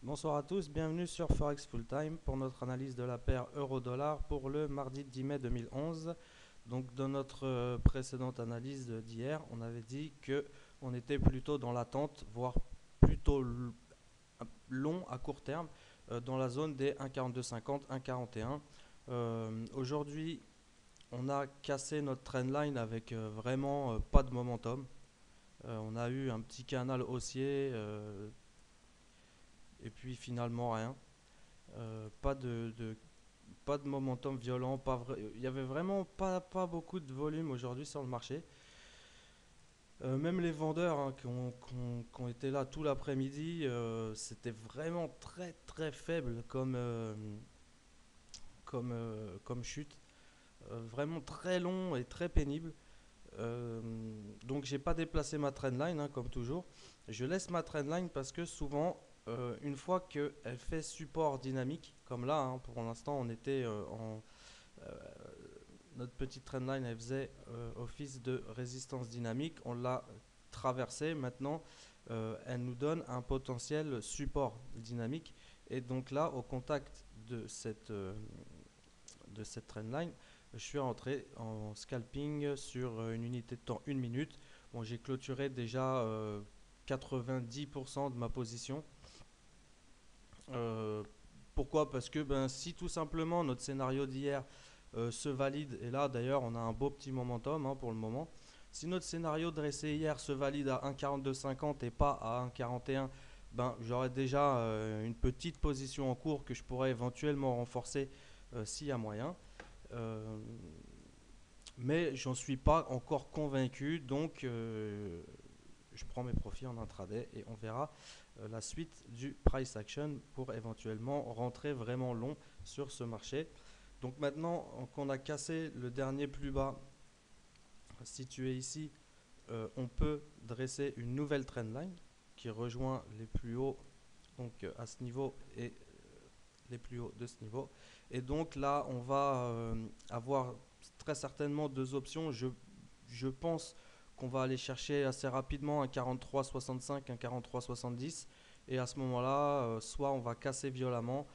Bonsoir à tous, bienvenue sur Forex Full Time pour notre analyse de la paire euro-dollar pour le mardi 10 mai 2011. Donc dans notre précédente analyse d'hier, on avait dit que on était plutôt dans l'attente, voire plutôt long à court terme, dans la zone des 1,4250, 1,41. Aujourd'hui, on a cassé notre trendline avec vraiment pas de momentum. On a eu un petit canal haussier et puis finalement rien. Pas de momentum violent, il y avait vraiment pas beaucoup de volume aujourd'hui sur le marché. Même les vendeurs hein, qui ont été là tout l'après-midi, c'était vraiment très très faible comme chute. Vraiment très long et très pénible. Euh, donc j'ai pas déplacé ma trendline hein, comme toujours. Je laisse ma trendline parce que souvent, une fois qu'elle fait support dynamique, comme là, hein, pour l'instant on était euh, notre petite trendline, elle faisait office de résistance dynamique. On l'a traversée. Maintenant, elle nous donne un potentiel support dynamique. Et donc là, au contact de cette trendline, je suis rentré en scalping sur une unité de temps 1 minute. Bon, j'ai clôturé déjà 90% de ma position. Euh, Pourquoi? Parce que si tout simplement notre scénario d'hier se valide, et là d'ailleurs on a un beau petit momentum hein, pour le moment, si notre scénario dressé hier se valide à 1,4250 et pas à 1,41, j'aurais déjà une petite position en cours que je pourrais éventuellement renforcer s'il y a moyen. Euh, mais j'en suis pas encore convaincu, donc je prends mes profits en intraday et on verra la suite du price action pour éventuellement rentrer vraiment long sur ce marché. Donc maintenant qu'on a cassé le dernier plus bas situé ici, on peut dresser une nouvelle trendline qui rejoint les plus hauts donc à ce niveau et les plus hauts de ce niveau. Et donc là, on va avoir très certainement deux options. Je pense qu'on va aller chercher assez rapidement un 43,65, un 43,70. Et à ce moment-là, soit on va casser violemment,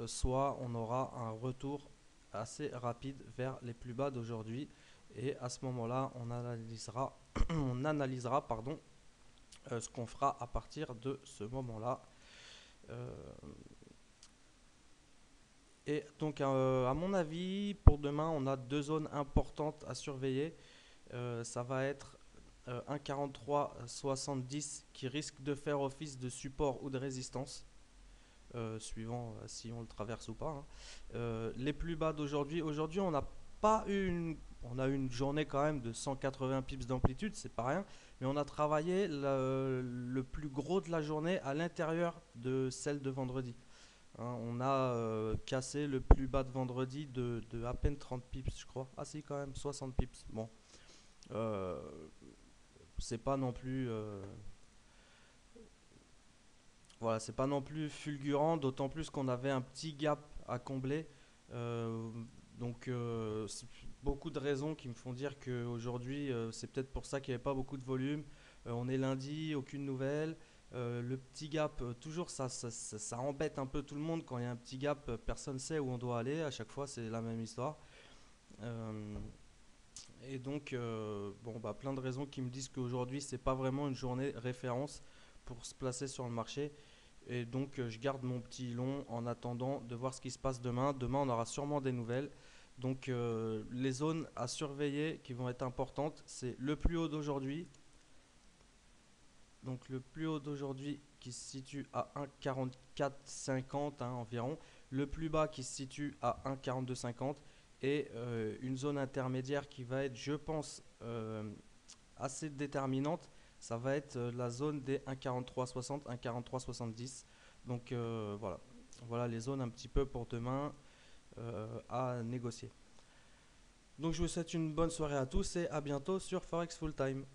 soit on aura un retour assez rapide vers les plus bas d'aujourd'hui. Et à ce moment-là, on analysera pardon, ce qu'on fera à partir de ce moment-là. Euh, Et donc, à mon avis, pour demain, on a deux zones importantes à surveiller. Ça va être un 43,70 qui risque de faire office de support ou de résistance, suivant si on le traverse ou pas. Hein. Les plus bas d'aujourd'hui, aujourd'hui, on n'a pas eu on a eu une journée quand même de 180 pips d'amplitude, c'est pas rien, mais on a travaillé le plus gros de la journée à l'intérieur de celle de vendredi. Hein, on a cassé le plus bas de vendredi de à peine 30 pips, je crois. Ah si, quand même, 60 pips. Bon, euh, c'est pas non plus, voilà, c'est pas non plus fulgurant, d'autant plus qu'on avait un petit gap à combler. Euh, c'est beaucoup de raisons qui me font dire qu'aujourd'hui, c'est peut-être pour ça qu'il n'y avait pas beaucoup de volume. On est lundi, aucune nouvelle. Le petit gap, toujours ça embête un peu tout le monde quand il y a un petit gap, personne ne sait où on doit aller. À chaque fois, c'est la même histoire. Euh, et donc, plein de raisons qui me disent qu'aujourd'hui, c'est pas vraiment une journée référence pour se placer sur le marché. Et donc, je garde mon petit long en attendant de voir ce qui se passe demain. Demain, on aura sûrement des nouvelles. Donc, les zones à surveiller qui vont être importantes, c'est le plus haut d'aujourd'hui. Donc, le plus haut d'aujourd'hui qui se situe à 1,4450 hein, environ. Le plus bas qui se situe à 1,4250. Et une zone intermédiaire qui va être, je pense, assez déterminante, ça va être la zone des 1,4360, 1,4370. Donc voilà les zones un petit peu pour demain à négocier. Donc je vous souhaite une bonne soirée à tous et à bientôt sur Forex Full Time.